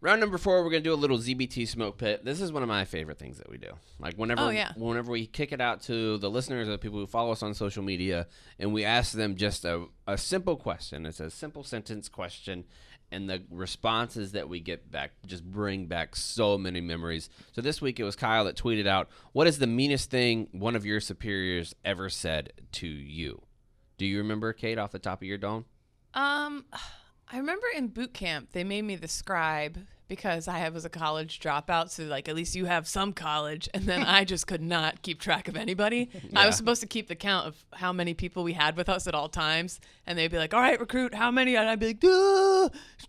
Round number 4, we're going to do a little ZBT smoke pit. This is one of my favorite things that we do. Like whenever we kick it out to the listeners or the people who follow us on social media, and we ask them just a simple question. It's a simple sentence question, and the responses that we get back just bring back so many memories. So this week it was Kyle that tweeted out, what is the meanest thing one of your superiors ever said to you? Do you remember, Kate, off the top of your dome? I remember in boot camp, they made me the scribe because I was a college dropout. So, like, at least you have some college. And then I just could not keep track of anybody. Yeah. I was supposed to keep the count of how many people we had with us at all times. And they'd be like, all right, recruit, how many? And I'd be like,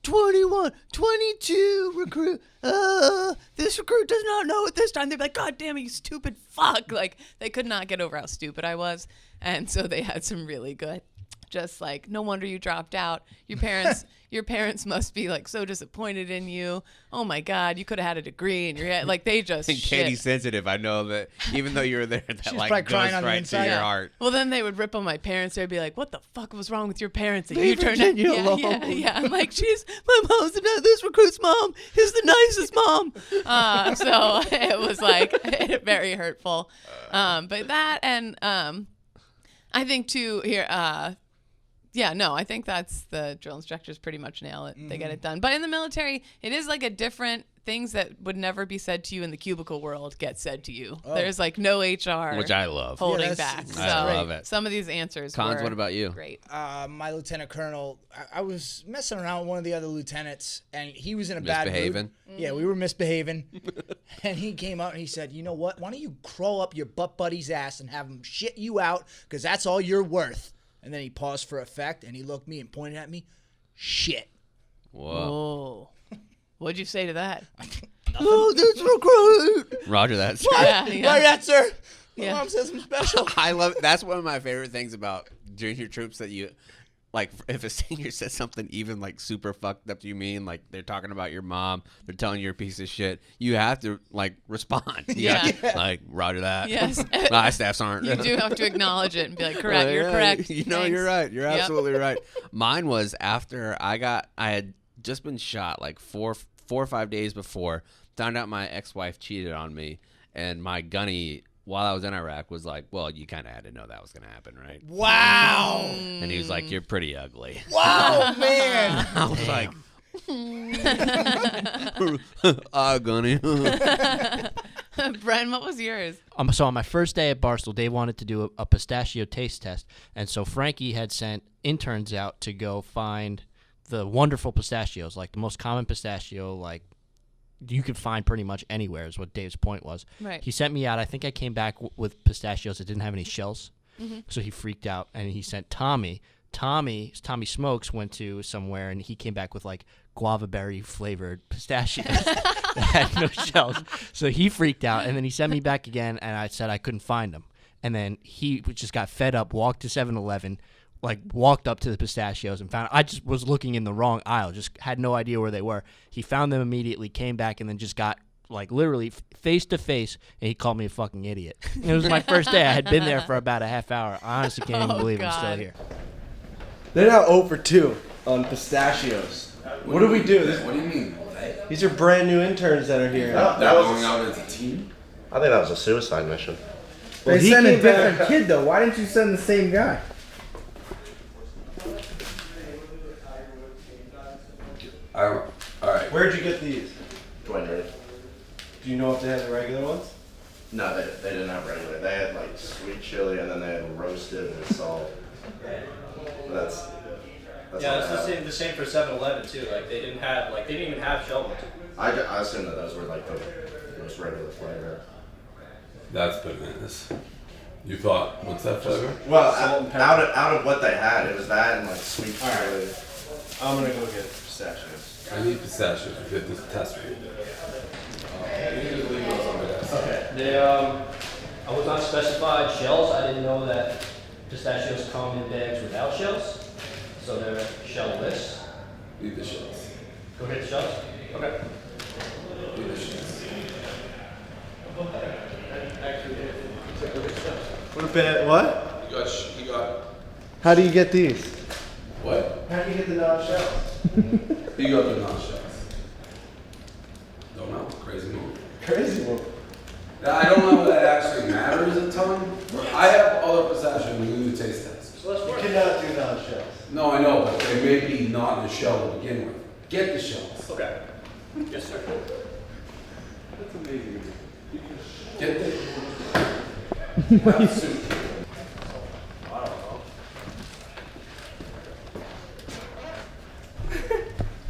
21, 22, recruit. This recruit does not know at this time. They'd be like, God damn it, you stupid fuck. Like, they could not get over how stupid I was. And so they had some really good. Just like, no wonder you dropped out. Your parents must be like so disappointed in you. Oh my God, you could have had a degree in your head. Like they just. And Katie's sensitive. I know that even though you were there, that She's like crying goes on the right inside. to your heart. Well, then they would rip on my parents. They'd be like, "What the fuck was wrong with your parents?" And Leave you turned Virginia alone. Yeah. I'm like, my mom's this recruit's mom is the nicest mom. So it was like very hurtful. But that and I think too here. Yeah, no, I think that's the drill instructors pretty much nail it. They get it done. But in the military, it is like a different things that would never be said to you in the cubicle world get said to you. Oh. There's like no HR. Which I love. Holding back. I love it. Some of these answers Cons, were what about you? Great. My lieutenant colonel, I was messing around with one of the other lieutenants, and he was in a bad mood. Misbehaving? Yeah, we were misbehaving. And he came up and he said, you know what? Why don't you crawl up your butt buddy's ass and have him shit you out, because that's all you're worth. And then he paused for effect, and he looked at me and pointed at me. Shit. Whoa. What'd you say to that? No, that's recruit. Roger that. Sir. Why that, sir? My mom says I'm special. I love it. That's one of my favorite things about junior troops that you, like, if a senior says something even, like, super fucked up to you mean, like, they're talking about your mom, they're telling you you're a piece of shit, you have to, like, respond. Yeah. Like, roger that. Yes. My staffs aren't. You do have to acknowledge it and be like, correct, you're correct. You know, Thanks. you're right. You're absolutely right. Mine was after I had just been shot, like, 4 or 5 days before, found out my ex-wife cheated on me, and my gunny, while I was in Iraq, was like, well, you kind of had to know that was going to happen, right? Wow. And he was like, you're pretty ugly. Wow, man. I was like, gunny. Bren, what was yours? So on my first day at Barstool, Dave wanted to do a pistachio taste test. And so Frankie had sent interns out to go find the wonderful pistachios, like the most common pistachio, like you could find pretty much anywhere is what Dave's point was. Right. He sent me out. I think I came back with pistachios that didn't have any shells. Mm-hmm. So he freaked out, and he sent Tommy. Tommy Smokes went to somewhere, and he came back with like guava berry flavored pistachios that had no shells. So he freaked out, and then he sent me back again, and I said I couldn't find them. And then he just got fed up, walked to 7-Eleven, like walked up to the pistachios and found. I just was looking in the wrong aisle, just had no idea where they were. He found them immediately, came back, and then just got like literally face to face, and he called me a fucking idiot. And it was my first day. I had been there for about a half hour. I honestly can't even believe I'm still here. They're now 0 for 2 on pistachios. What do we do? What do you mean? These are brand new interns that are here. That was going out as a team? I think that was a suicide mission. Well, They sent a different kid though. Why didn't you send the same guy? All right. Where'd you get these? Dwindled. Do you know if they had the regular ones? No, they didn't have regular. They had like sweet chili and then they had roasted with salt. That's yeah, it's the same for 7-Eleven too. Like they didn't even have shell ones. I assume that those were like the most regular flavor. That's bananas. You thought, what's that flavor? Well, out of what they had, it was that and like sweet chili. I'm gonna go get pistachios. I need pistachios. We get this test read. Okay. They I was not specified shells. I didn't know that pistachios come in bags without shells, so they're shellless. Leave the shells. Go get the shells. Okay. Leave the shells. What about what? You got. How do you get these? What? How do you get the non-shells? You got the non-shells. Crazy move. Crazy move. I don't know if that actually matters a ton. I have other pistachios we do the taste test. You cannot do non-shells. No, I know, but they may be not in the shell to begin with. Get the shells. Okay. Yes, sir. That's amazing. Get the... That's soup.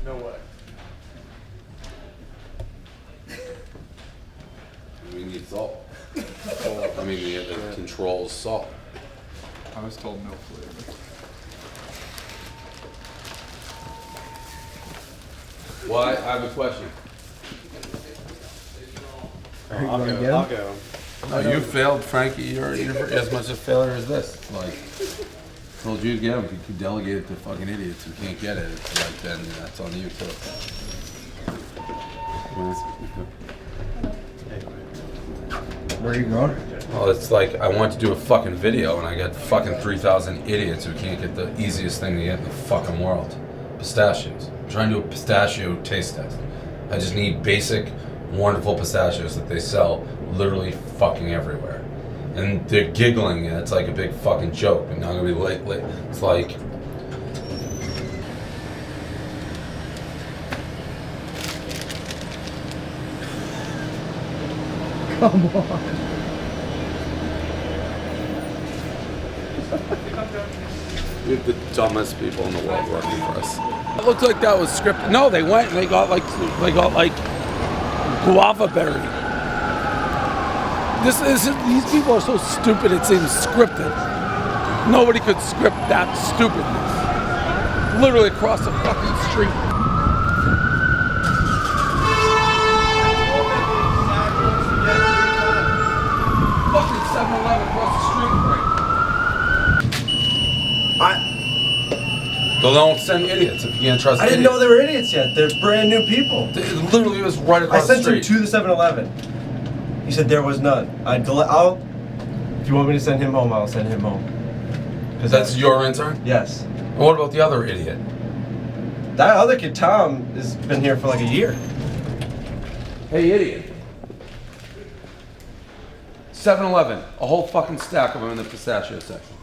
No way. We need salt. I mean, it controls salt. I was told no flavor. Well, I have a question. I'll go. Oh, you failed, Frankie. You're as much a failure as this. Like, told you to get them. If you could delegate it to fucking idiots who can't get it, it's like, then that's on you, too. Where are you going? Well, it's like I want to do a fucking video and I got fucking 3,000 idiots who can't get the easiest thing to get in the fucking world. Pistachios. I'm trying to do a pistachio taste test. I just need basic, wonderful pistachios that they sell literally fucking everywhere. And they're giggling and it's like a big fucking joke, but now I'm gonna be late. It's like... Come on. We have the dumbest people in the world working for us. It looked like that was scripted. No, they went and they got like guava berry. These people are so stupid it seems scripted. Nobody could script that stupidness. Literally across the fucking street. Fucking 7-Eleven across the street, right? So don't send idiots if you can't trust I didn't idiots. know they were idiots yet. They're brand new people. It literally was right across the I street. sent him to the 7-Eleven. He said there was none. If you want me to send him home, I'll send him home. Because that's your intern? Yes. And what about the other idiot? That other kid, Tom, has been here for like a year. Hey, idiot. 7-Eleven, a whole fucking stack of them in the pistachio section.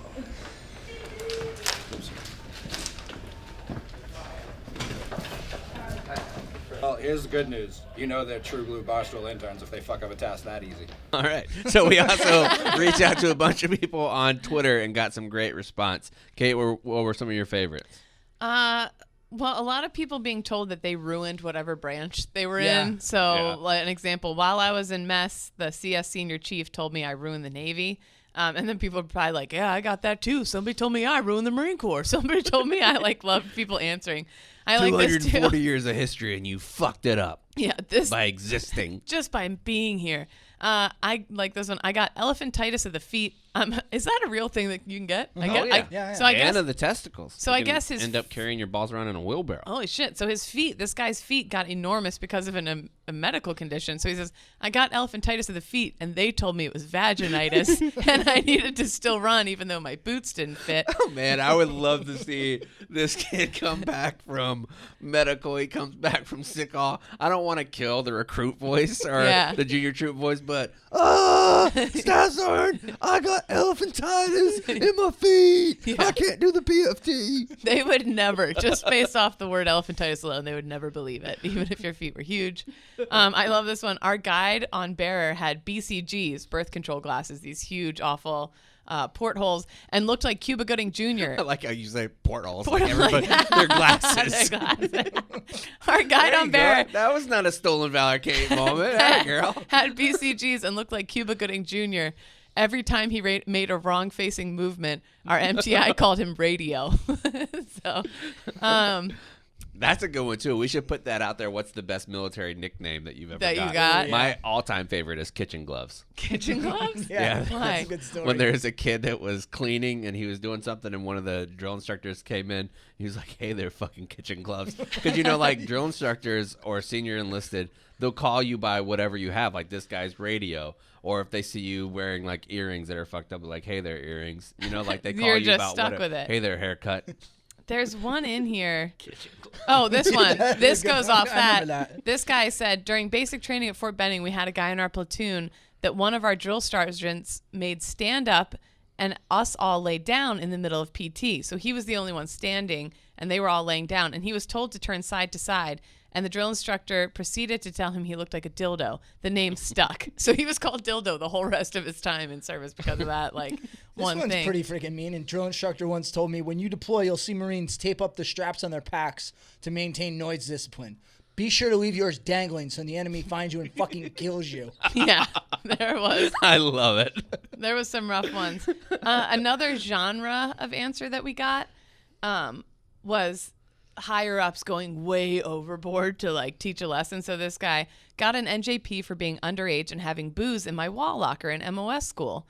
Well, here's the good news. You know they're true blue Barstool interns if they fuck up a task that easy. All right. So we also reached out to a bunch of people on Twitter and got some great response. Kate, what were some of your favorites? Well, a lot of people being told that they ruined whatever branch they were in. So, like an example, while I was in mess, the CS senior chief told me I ruined the Navy. And then people were probably like, yeah, I got that too. Somebody told me I ruined the Marine Corps. Somebody told me I love people answering. I like this too. 240 years of history and you fucked it up. Yeah, this by existing. Just by being here. I like this one. I got elephantitis of the feet. Is that a real thing that you can get? Yeah. So I guess and of the testicles. So you I guess his end up carrying your balls around in a wheelbarrow. Holy shit! So his feet, this guy's feet, got enormous because of a medical condition. So he says, I got elephantitis of the feet, and they told me it was vaginitis, and I needed to still run even though my boots didn't fit. Oh man, I would love to see this kid come back from medical. He comes back from sick call. I don't want to kill the recruit voice or the junior troop voice, but Staff Sergeant, I got elephantitis in my feet. Yeah. I can't do the PFT. They would never, just based off the word elephantitis alone, they would never believe it, even if your feet were huge. I love this one. Our guide on Bearer had BCGs, birth control glasses, these huge, awful portholes, and looked like Cuba Gooding Jr. I like how you say portholes. Like everybody, their glasses. Our guide on Bearer. That was not a stolen valor, Kate moment. That girl had BCGs and looked like Cuba Gooding Jr. Every time he made a wrong-facing movement, our MTI called him radio. So, that's a good one too. We should put that out there. What's the best military nickname that you've ever got? You got? My all-time favorite is kitchen gloves. Kitchen gloves? Yeah. Why? That's a good story. When there's a kid that was cleaning and he was doing something and one of the drill instructors came in, he was like, hey, they're fucking kitchen gloves. Because, like drill instructors or senior enlisted, they'll call you by whatever you have, like this guy's radio. Or if they see you wearing like earrings that are fucked up, like, hey, they're earrings. Like they call You're you just about stuck with it. Hey, their haircut. There's one in here. Oh, this one. This goes off that. This guy said, during basic training at Fort Benning, we had a guy in our platoon that one of our drill sergeants made stand up and us all lay down in the middle of PT. So he was the only one standing, and they were all laying down. And he was told to turn side to side. And the drill instructor proceeded to tell him he looked like a dildo. The name stuck. So he was called Dildo the whole rest of his time in service because of that, like, one thing. This one's pretty freaking mean. And drill instructor once told me, when you deploy, you'll see Marines tape up the straps on their packs to maintain noise discipline. Be sure to leave yours dangling so the enemy finds you and fucking kills you. Yeah, there was. I love it. There was some rough ones. Another genre of answer that we got was higher ups going way overboard to like teach a lesson. So this guy got an NJP for being underage and having booze in my wall locker in MOS school.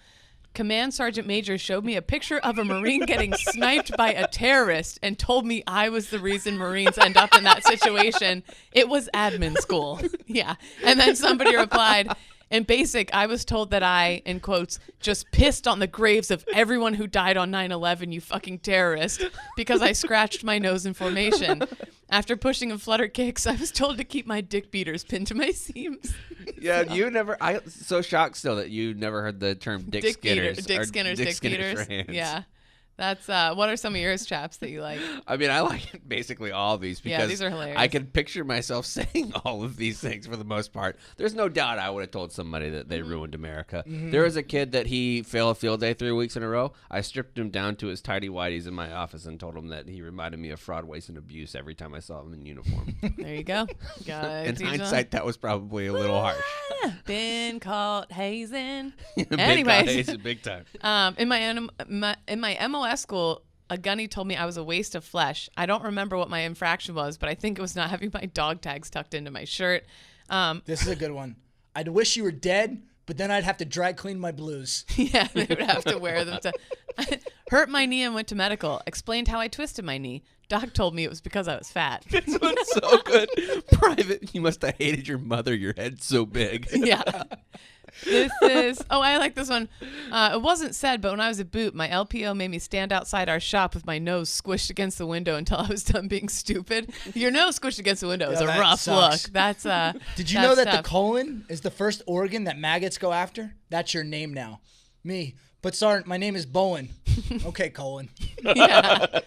Command Sergeant Major showed me a picture of a Marine getting sniped by a terrorist and told me I was the reason Marines end up in that situation. It was admin school. Yeah. And then somebody replied, in basic, I was told that I, in quotes, just pissed on the graves of everyone who died on 9/11, you fucking terrorist, because I scratched my nose in formation. After pushing and flutter kicks, I was told to keep my dick beaters pinned to my seams. Yeah, you never. I'm so shocked still that you never heard the term dick skinners. Dick skinners. For hands. Yeah. That's what are some of yours, chaps, that you like? I mean, I like basically all of these because these are hilarious. I can picture myself saying all of these things for the most part. There's no doubt I would have told somebody that they ruined America. Mm-hmm. There was a kid that he failed a field day 3 weeks in a row. I stripped him down to his tidy whities in my office and told him that he reminded me of fraud, waste, and abuse every time I saw him in uniform. There you go. In hindsight, that was probably a little harsh. Been caught hazing. Anyways, big time. In my MO school, a gunny told me I was a waste of flesh. I don't remember what my infraction was, but I think it was not having my dog tags tucked into my shirt. This is a good one. I'd wish you were dead, but then I'd have to dry clean my blues. Yeah, they would have to wear them. Hurt my knee and went to medical. Explained how I twisted my knee. Doc told me it was because I was fat. This one's so good. Private, you must have hated your mother. Your head's so big. Yeah. This is, I like this one. It wasn't said, but when I was at boot, my LPO made me stand outside our shop with my nose squished against the window until I was done being stupid. Your nose squished against the window is a rough sucks. look. That's Did you know that the colon is the first organ that maggots go after? That's your name now. Me. But Sergeant, my name is Bowen. Okay, colon. Yeah.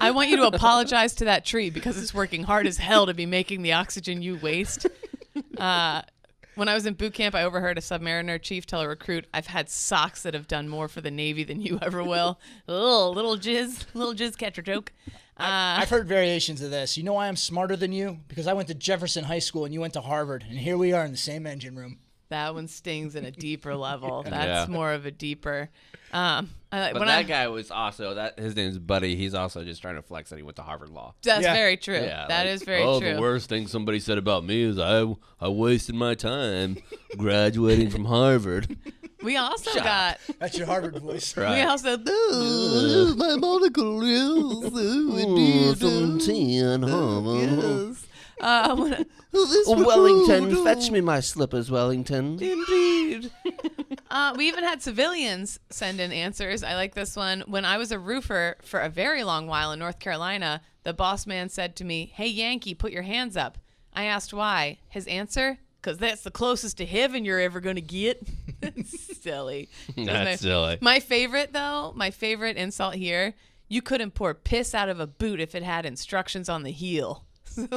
I want you to apologize to that tree because it's working hard as hell to be making the oxygen you waste. When I was in boot camp, I overheard a submariner chief tell a recruit, I've had socks that have done more for the Navy than you ever will. Little jizz catcher joke. I've heard variations of this. You know why I'm smarter than you? Because I went to Jefferson High School and you went to Harvard, and here we are in the same engine room. That one stings in a deeper level. That's more of a deeper. But that guy was also his name's Buddy. He's also just trying to flex that he went to Harvard Law. That's very true. Yeah, that is very true. The worst thing somebody said about me is I wasted my time graduating from Harvard. We also got. That's your Harvard voice. Right. We also. My monocle is 17 Harvard. Yes. Wellington, fetch me my slippers, Wellington. Indeed. We even had civilians send in answers. I like this one. When I was a roofer for a very long while in North Carolina, the boss man said to me, "Hey, Yankee, put your hands up." I asked why. His answer, "Because that's the closest to heaven you're ever going to get." Silly. That's silly. My favorite insult here, you couldn't pour piss out of a boot if it had instructions on the heel. So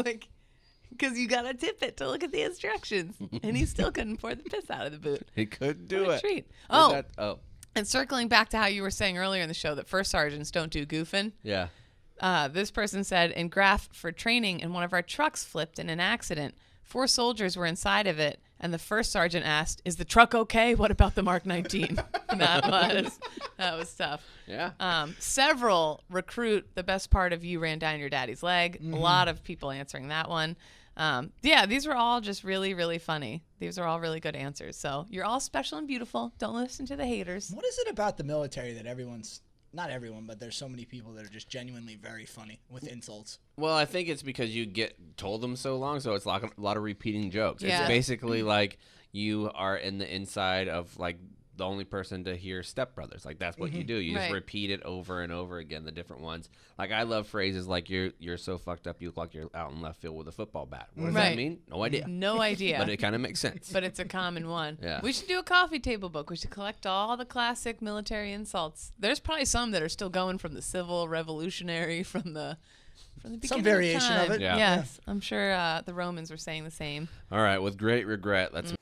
because you got to tip it to look at the instructions. And he still couldn't pour the piss out of the boot. He couldn't do it. Treat. And circling back to how you were saying earlier in the show that first sergeants don't do goofing. Yeah. This person said, in graph for training, and one of our trucks flipped in an accident. 4 soldiers were inside of it, and the first sergeant asked, "Is the truck okay? What about the Mark 19?" That was tough. Yeah. Several recruit, the best part of you ran down your daddy's leg. Mm-hmm. A lot of people answering that one. These were all just really, really funny. These are all really good answers. So you're all special and beautiful. Don't listen to the haters. What is it about the military that not everyone, but there's so many people that are just genuinely very funny with insults? Well, I think it's because you get told them so long, so it's like a lot of repeating jokes. Yeah. It's basically like you are in the inside of like the only person to hear Step Brothers. Like that's what you do. You just repeat it over and over again, the different ones. Like I love phrases like you're so fucked up you look like you're out in left field with a football bat. What does that mean? No idea. No idea. But it kind of makes sense. But it's a common one. Yeah. We should do a coffee table book. We should collect all the classic military insults. There's probably some that are still going from the Civil Revolutionary, from the beginning Some variation of it. Yeah. Yes, I'm sure the Romans were saying the same. All right, with great regret, let's